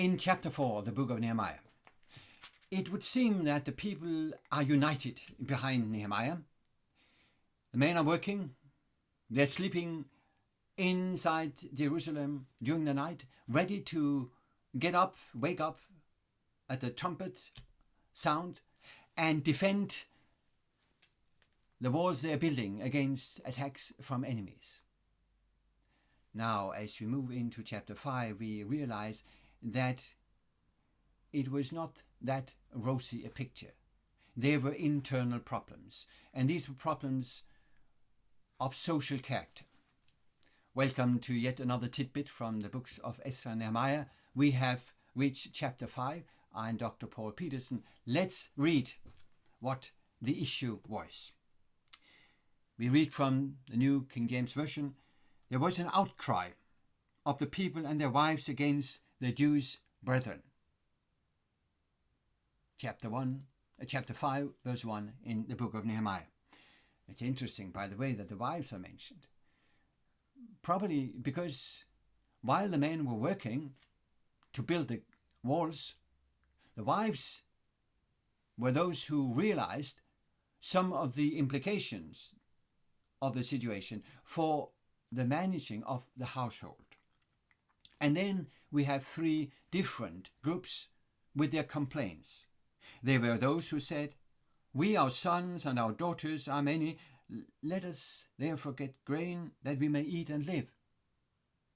In chapter 4 of the book of Nehemiah, it would seem that the people are united behind Nehemiah. The men are working, they're sleeping inside Jerusalem during the night, ready to get up, wake up at the trumpet sound and defend the walls they're building against attacks from enemies. Now, as we move into chapter 5, we realize that it was not that rosy a picture. There were internal problems, and these were problems of social character. Welcome to yet another tidbit from the books of Ezra and Nehemiah. We have reached chapter 5. I'm Dr. Paul Petersen. Let's read what the issue was. We read from the New King James Version. There was an outcry of the people and their wives against the Jews' brethren. Chapter 5, verse 1 in the book of Nehemiah. It's interesting, by the way, that the wives are mentioned. Probably because while the men were working to build the walls, the wives were those who realized some of the implications of the situation for the managing of the household. And then we have three different groups with their complaints. There were those who said, "We, our sons and our daughters are many. Let us therefore get grain that we may eat and live."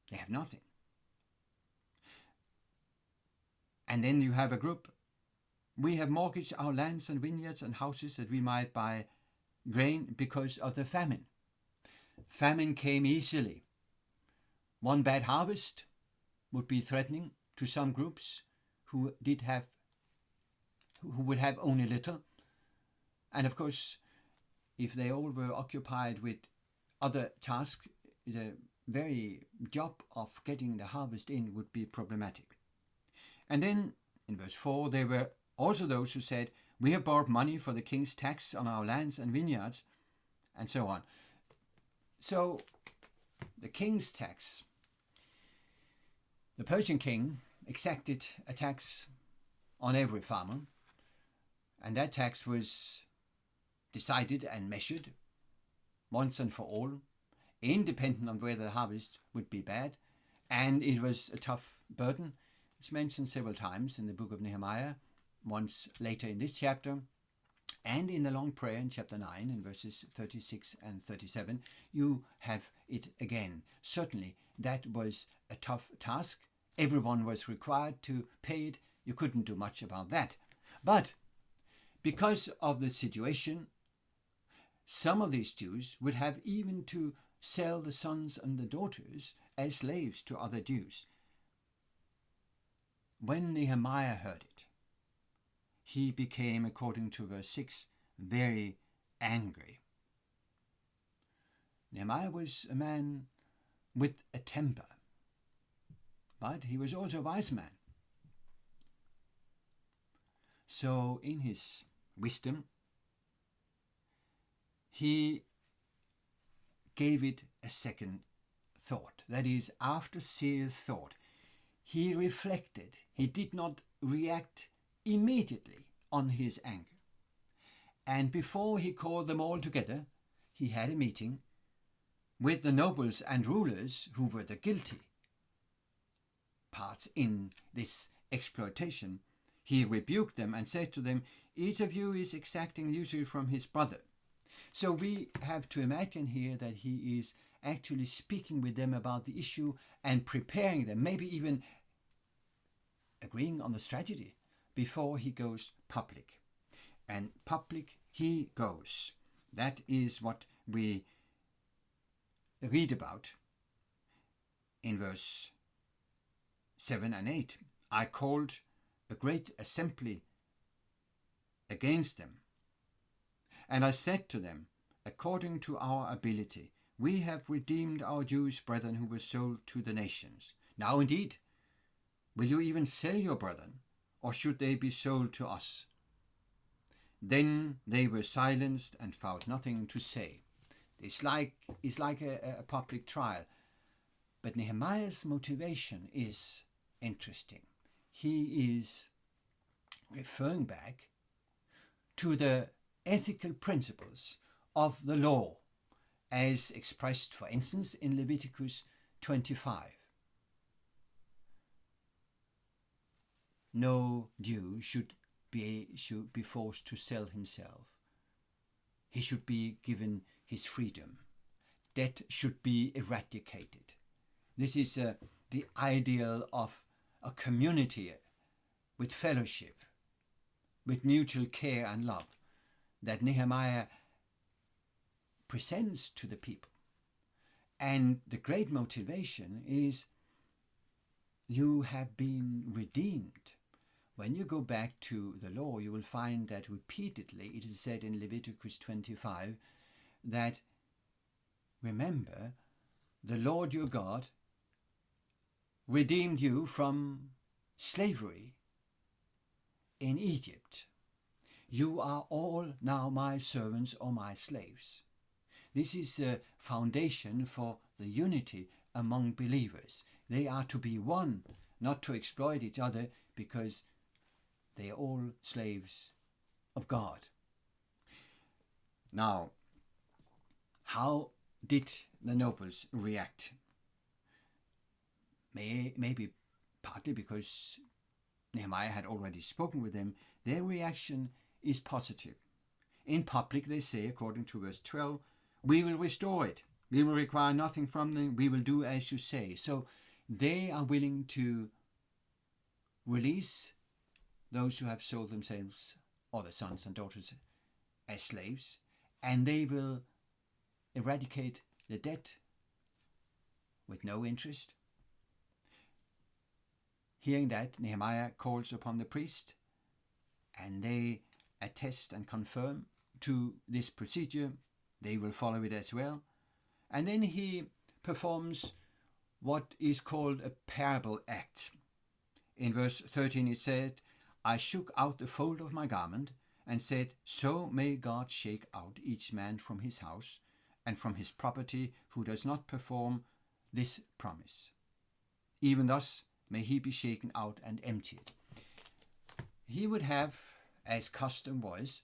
They have nothing. And then you have a group. "We have mortgaged our lands and vineyards and houses that we might buy grain because of the famine." Famine came easily. One bad harvest would be threatening to some groups who would have only little. And of course, if they all were occupied with other tasks, the very job of getting the harvest in would be problematic. And then in verse 4, there were also those who said, "We have borrowed money for the king's tax on our lands and vineyards," and so on. So the king's tax, the Persian king exacted a tax on every farmer, and that tax was decided and measured once and for all, independent of whether the harvest would be bad, and it was a tough burden. It's mentioned several times in the book of Nehemiah, once later in this chapter, and in the long prayer in chapter 9 in verses 36 and 37, you have it again. Certainly that was a tough task. Everyone was required to pay it. You couldn't do much about that. But because of the situation, some of these Jews would have even to sell the sons and the daughters as slaves to other Jews. When Nehemiah heard it, he became, according to verse 6, very angry. Nehemiah was a man with a temper, but he was also a wise man. So in his wisdom, he gave it a second thought. That is, after serious thought, he reflected. He did not react immediately on his anger. And before he called them all together, he had a meeting with the nobles and rulers who were the guilty parts in this exploitation. He rebuked them and said to them, "Each of you is exacting usury from his brother." So we have to imagine here that he is actually speaking with them about the issue and preparing them, maybe even agreeing on the strategy before he goes public. And public he goes. That is what we read about in verse 7 and 8. "I called a great assembly against them, and I said to them, according to our ability, we have redeemed our Jewish brethren who were sold to the nations. Now indeed, will you even sell your brethren, or should they be sold to us?" Then they were silenced and found nothing to say. It's like a public trial. But Nehemiah's motivation is interesting. he is referring back to the ethical principles of the law as expressed, for instance, in Leviticus 25. No Jew should be forced to sell himself. He should be given his freedom. Debt should be eradicated. This is the ideal of a community with fellowship, with mutual care and love that Nehemiah presents to the people. And the great motivation is you have been redeemed. When you go back to the law, you will find that repeatedly it is said in Leviticus 25 that, remember, the Lord your God redeemed you from slavery in Egypt. You are all now my servants or my slaves. This is a foundation for the unity among believers. They are to be one, not to exploit each other, because they are all slaves of God. Now, how did the nobles react? Maybe partly because Nehemiah had already spoken with them. Their reaction is positive. In public they say, according to verse 12, we will restore it. We will require nothing from them. We will do as you say. So they are willing to release those who have sold themselves, or their sons and daughters, as slaves, and they will eradicate the debt with no interest. Hearing that, Nehemiah calls upon the priest, and they attest and confirm to this procedure. They will follow it as well. And then he performs what is called a parable act. In verse 13 it said, I shook out the fold of my garment and said, so may God shake out each man from his house and from his property who does not perform this promise. Even thus may he be shaken out and emptied. He would have, as custom was,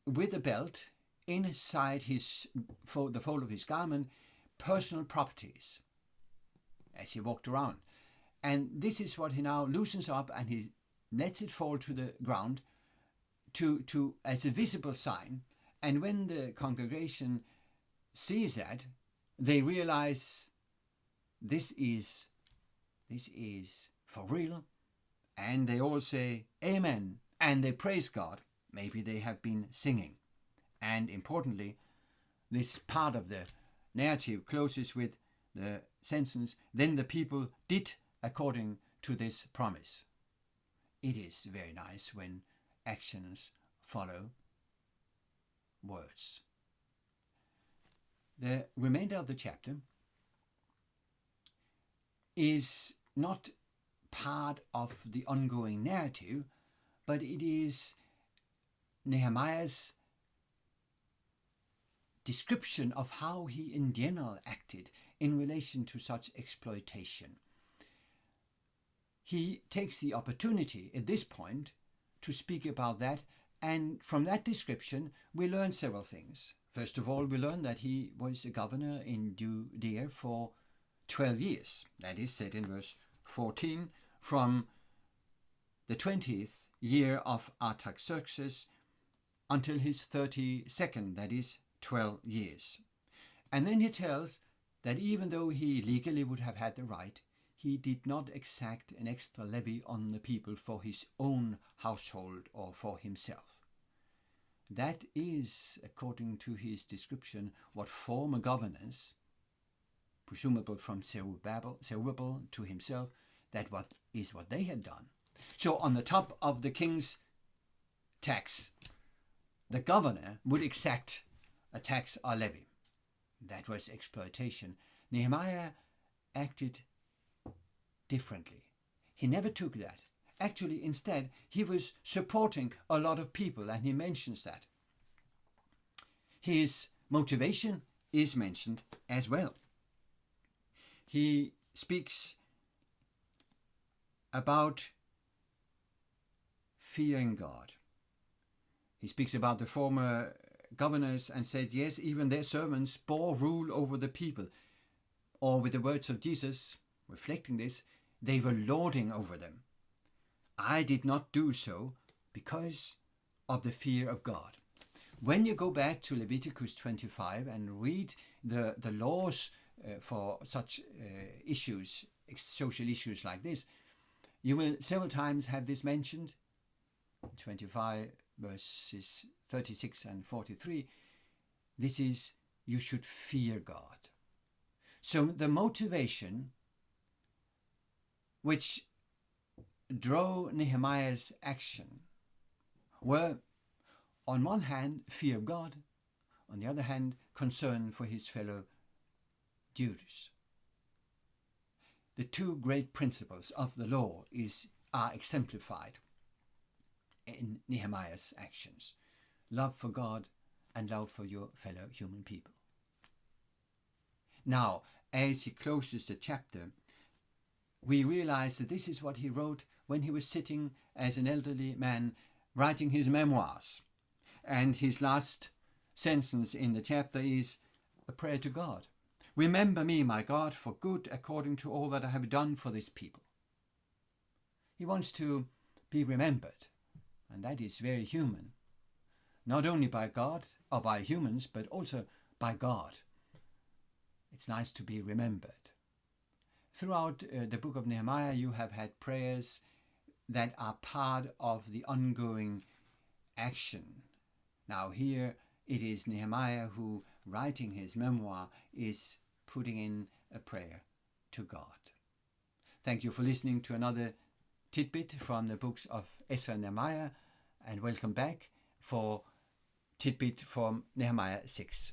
with a belt inside the fold of his garment, personal properties as he walked around. And this is what he now loosens up, and he lets it fall to the ground to as a visible sign. And when the congregation sees that, they realize this is for real, and they all say amen, and they praise God. Maybe they have been singing. And importantly, this part of the narrative closes with the sentence, then the people did according to this promise. It is very nice when actions follow words. The remainder of the chapter is not part of the ongoing narrative, but it is Nehemiah's description of how he in general acted in relation to such exploitation. He takes the opportunity at this point to speak about that, and from that description we learn several things. First of all, we learn that he was a governor in Judea for 12 years. That is said in verse 14, from the 20th year of Artaxerxes until his 32nd, that is 12 years. And then he tells that even though he legally would have had the right, he did not exact an extra levy on the people for his own household or for himself. That is, according to his description, what former governors, presumable from Zerubbabel to himself, what they had done. So on the top of the king's tax, the governor would exact a tax or levy. That was exploitation. Nehemiah acted differently. He never took that. Actually, instead, he was supporting a lot of people, and he mentions that. His motivation is mentioned as well. He speaks about fearing God. He speaks about the former governors and said, yes, even their servants bore rule over the people. Or with the words of Jesus, reflecting this, they were lording over them. I did not do so because of the fear of God. When you go back to Leviticus 25 and read the laws for such issues, social issues like this, you will several times have this mentioned. 25 verses 36 and 43. This is, you should fear God. So the motivation which drove Nehemiah's action were, on one hand, fear of God, on the other hand, concern for his fellow Jews. The two great principles of the law are exemplified in Nehemiah's actions: love for God and love for your fellow human people. Now, as he closes the chapter, we realize that this is what he wrote when he was sitting as an elderly man writing his memoirs. And his last sentence in the chapter is a prayer to God. Remember me, my God, for good according to all that I have done for this people. He wants to be remembered, and that is very human. Not only by God or by humans, but also by God. It's nice to be remembered. Throughout the book of Nehemiah, you have had prayers that are part of the ongoing action. Now here it is Nehemiah who, writing his memoir, is putting in a prayer to God. Thank you for listening to another tidbit from the books of Ezra and Nehemiah, and welcome back for tidbit from Nehemiah 6.